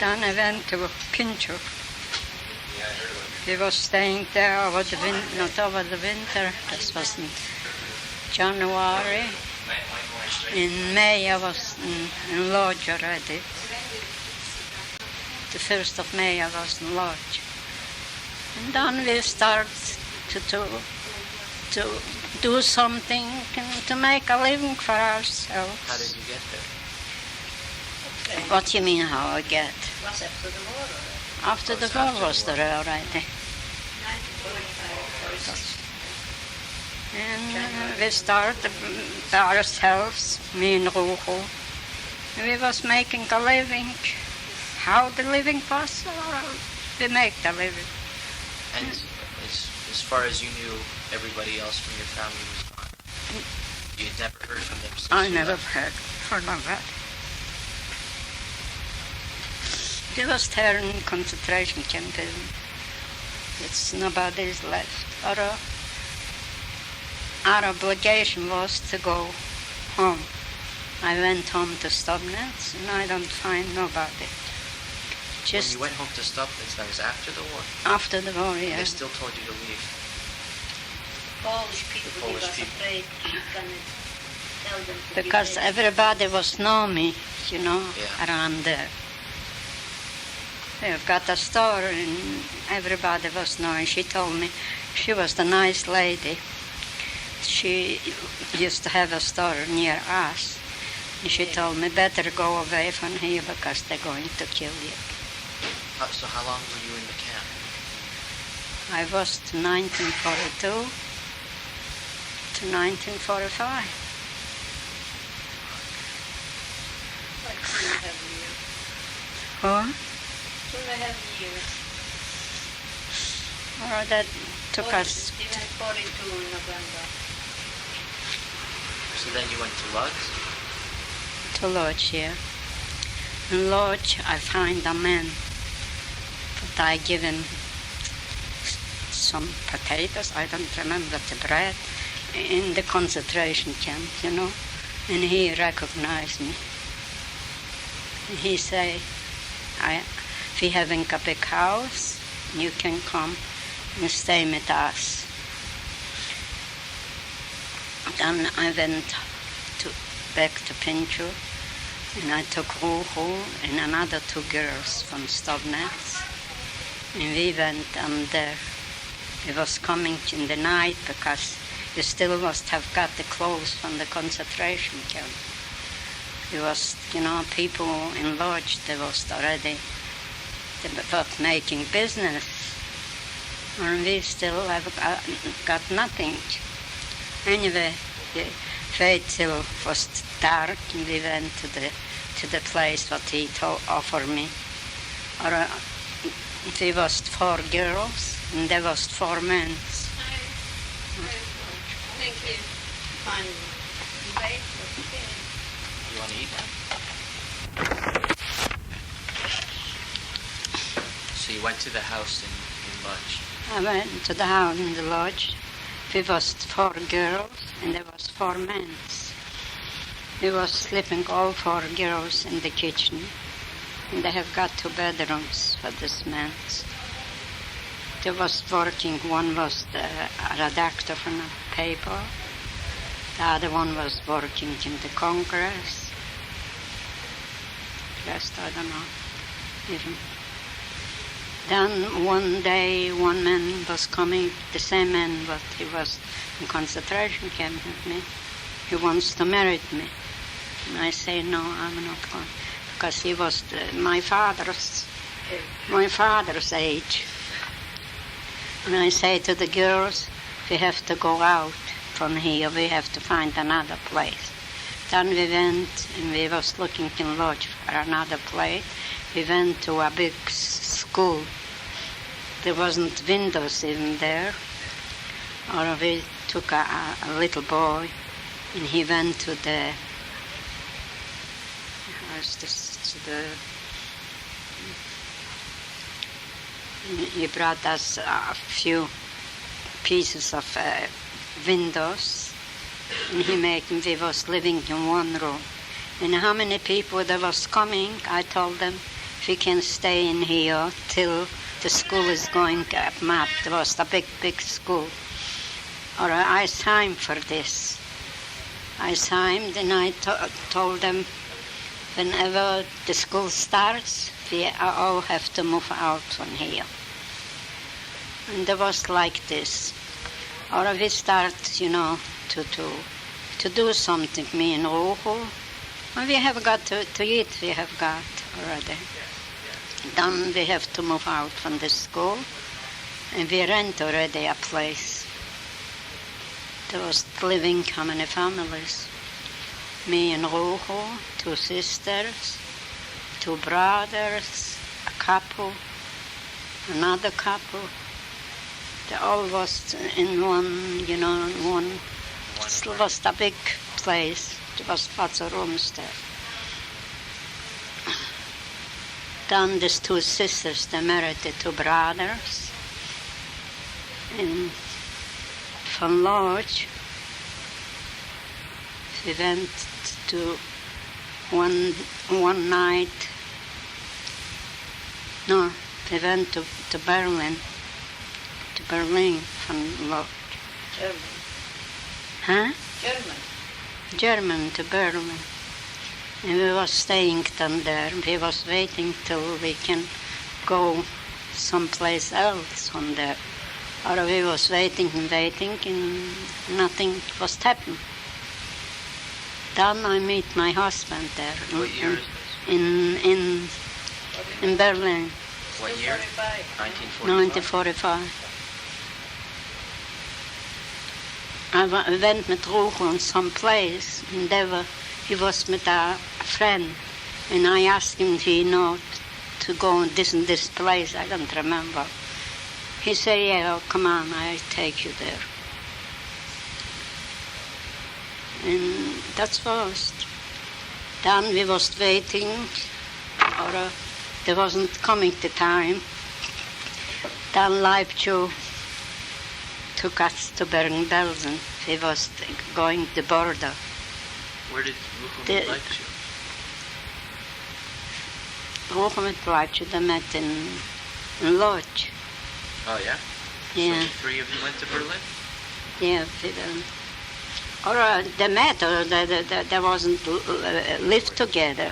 Then I went to Pinchuk. We were staying there over the not over the winter. This was in January. In May I was in Lodge already. The 1st of May I was in Lodge. And then we start to do something to make a living for ourselves. How did you get there? What do you mean how I get? Was after the war? After the war was there already. 1945. And we started by ourselves, me and Ruho. We was making a living. How the living was, we make the living. And as far as you knew, everybody else from your family was gone. You had never heard from them since I you never left. heard from that. We was there in concentration camp. It's nobody's left. Our obligation was to go home. I went home to Stubnitz and I don't find nobody. When you went home to Stubnitz, that was after the war? After the war, They yeah. still told you to leave. Polish people, he Polish was people. afraid he can tell them to Because be ready. everybody was know me, Yeah. around there. We've got a store and everybody was knowing. She told me she was the nice lady. She used to have a store near us. And she told me, better go away from here because they're going to kill you. So how long were you in the camp? I was to 1942 to 1945. Like 2.5 years. Huh? 2.5 years. Or that took us He went 42 in November. So then you went to Lodz? to Lodge here. In Lodge, I find a man, but I give him some potatoes, I don't remember the bread, in the concentration camp, and he recognized me. He say, we having a big house, you can come and stay with us. Then I went back to Pinchuk, and I took Ruhu and another 2 girls from Stubnitz, and we went there. It was coming in the night because you still must have got the clothes from the concentration camp. It was, people in Lodge, they was already making business, and we still have got nothing. Anyway, the wait till it was dark, and we went to the place what he offered me. We was 4 girls, and there was 4 men. Thank you. Fine. Wait, okay. You want to eat now? So you went to the house in Lodz. I went to the house in the Lodge. We was 4 girls, and there was 4 men. We was sleeping all 4 girls in the kitchen, and they have got 2 bedrooms for this men. They was working, one was a redactor from a paper, the other one was working in the Congress. The rest I don't know even. Then one day one man was coming, the same man but he was in concentration camp with me. He wants to marry me. And I say, no, I'm not going, because he was my father's age. And I say to the girls, we have to go out from here, we have to find another place. Then we went and we was looking in Lodge for another place. We went to a big school. There wasn't windows even there. Or we took a little boy and he went to the he brought us a few pieces of windows, and we was living in one room. And how many people there was coming, I told them, we can stay in here till the school is going up map. There was a big school. Or I signed for this. I signed and I told them whenever the school starts, we all have to move out from here. And it was like this. Or we start, to do something, me and Ruhu. And we have got to eat, we have got already. Then we have to move out from the school, and we rent already a place. There was living how many families? Me and Ruhu, 2 sisters, 2 brothers, a couple, another couple. They all was in one, one. It was a big place. There was lots of rooms there. Then these 2 sisters, they married the 2 brothers. And from Lodge, we went to one night. No, we went to Berlin. To Berlin from Lodge. German. Huh? German. German to Berlin. And we was staying down there. We was waiting till we can go someplace else from there. Or we was waiting and nothing was happening. Then I meet my husband there. What year is this? In Berlin. What year? 1945. I went with Ruhu on some place, and he was with a friend, and I asked him if he know to go this and this place. I don't remember. He said, "Yeah, oh, come on, I take you there." And that's first. Then we was waiting, or there wasn't coming the time. Then Leibniz took us to Bergen-Belsen. He was going the border. Where did Ruhu like you? Ruhu met Leibniz, they met in Lodge. Oh, yeah? Yeah. So the 3 of you went to Berlin? Yeah, or they met, or they wasn't lived together.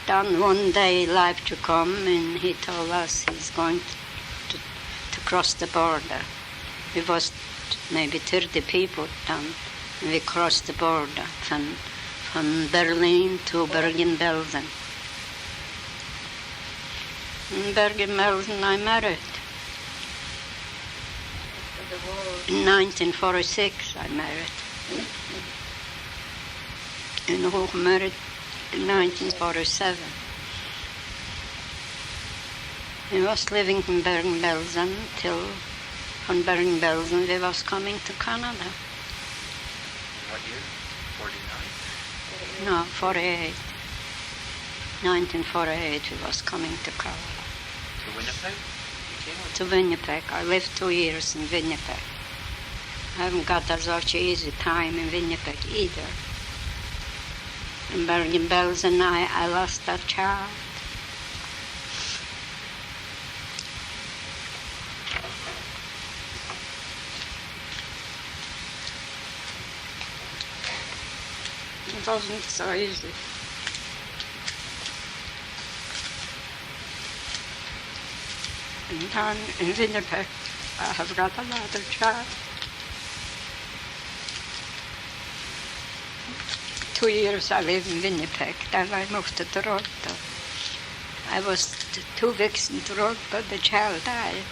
Then one day Leibniz come and he told us he's going to cross the border. We was maybe 30 people then. We crossed the border from Berlin to Bergen-Belsen. In Bergen-Belsen I married. In 1946 I married. And Ruhu married in 1947. We was living in Bergen-Belsen till from Bergen-Belsen we was coming to Canada. What year? 49? No, 48. 1948 we was coming to Canada. To Winnipeg? You came? To Winnipeg. I lived 2 years in Winnipeg. I haven't got such easy time in Winnipeg either. In Bergen-Belsen I lost that child. It wasn't so easy. And then in Winnipeg, I have got another child. 2 years I lived in Winnipeg, then I moved to Toronto. I was 2 weeks in Toronto, the child died.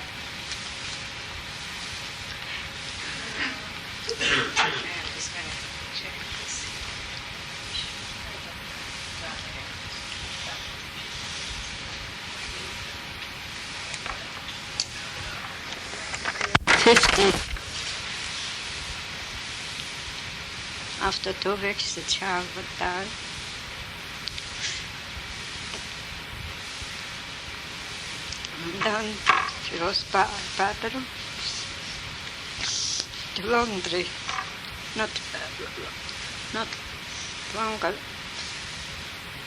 After 2 weeks, the child would die. And then she was bathroom, the laundry, not longer.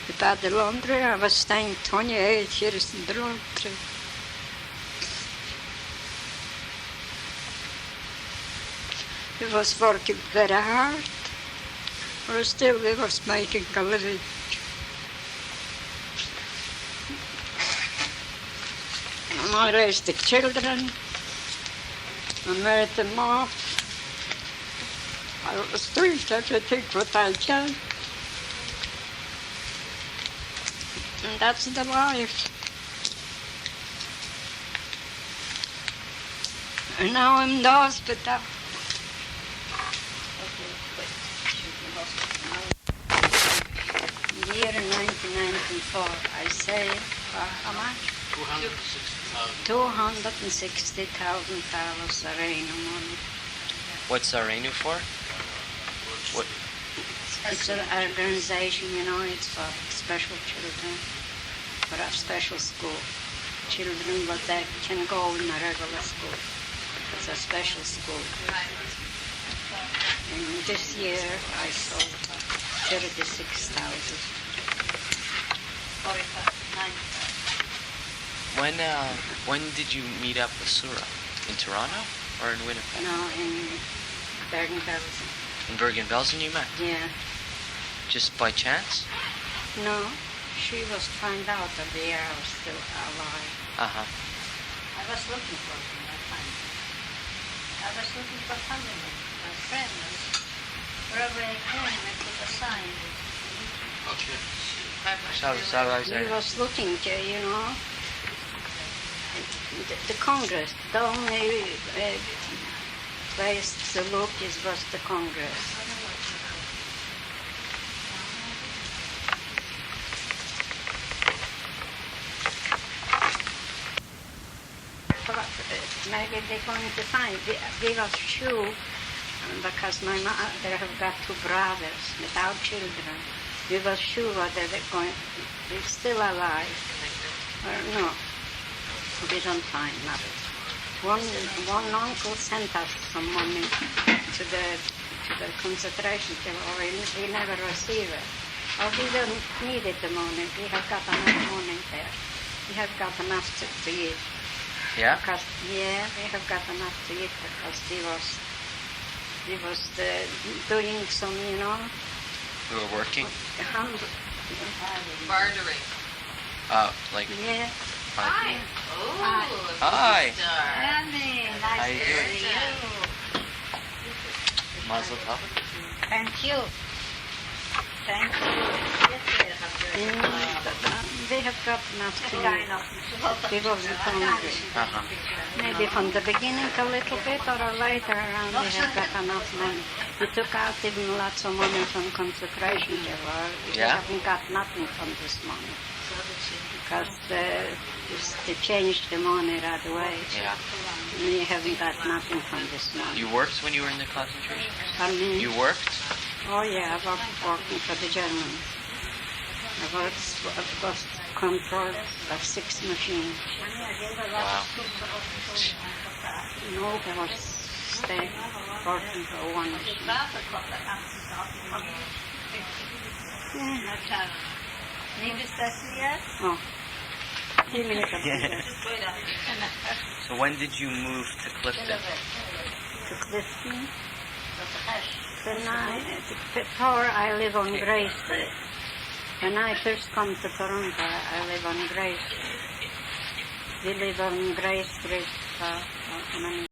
About the laundry, I was staying 28 years in the laundry. He was working very hard, but still he was making a living. And I raised the children, I married them off. I was doing everything what I can. And that's the life. And now I'm in the hospital. In the year 1994, I saved how much? $260,000 Sareno money. What's Sareno for? What? It's an organization, you know, it's for special children, for a special school. Children, but they can go in a regular school. It's a special school. And this year I sold 36,000. When did you meet up with Sura? In Toronto or in Winnipeg? No, in Bergen-Belsen. In Bergen-Belsen you met? Yeah. Just by chance? No, she was found out that the year I was still alive. Uh-huh. I was looking for him, I found him. I was looking for family, my friends. Wherever I came, I put a sign. He was looking, you know, the Congress. The only place to look was the Congress. Maybe they're going to find. We were sure, because my mother have got two brothers without children. We were sure that they're still alive. No, we don't find nothing. One uncle sent us some money to the concentration camp, or we never received it. Oh, we don't need it, the money. We have got enough money there. We have got enough to eat. Yeah? Because, yeah, we have got enough to eat because we was doing some, you know. You were working? Bartering. Like... Yeah. Hi. Oh, Hi. Annie, How nice you to doing? see you. Mazel tov. Thank you. Thank you. They have got enough to eat. We wasn't hungry. Uh-huh. Maybe from the beginning a little bit or later on we have got enough money. We took out even lots of money from concentration camp. We Yeah? haven't got nothing from this money. Because they changed the money right away. Yeah. We haven't got nothing from this money. You worked when you were in the concentration? Pardon me? You worked? Oh yeah, I was working for the Germans. I was controlled by 6 machines. Wow. No, I was staying working for one machine. Yeah. Oh. So when did you move to Clifton? To Clifton. Before I live on Grace Street. When I first come to Toronto, I live on Grace Street. We live on Grace Street for many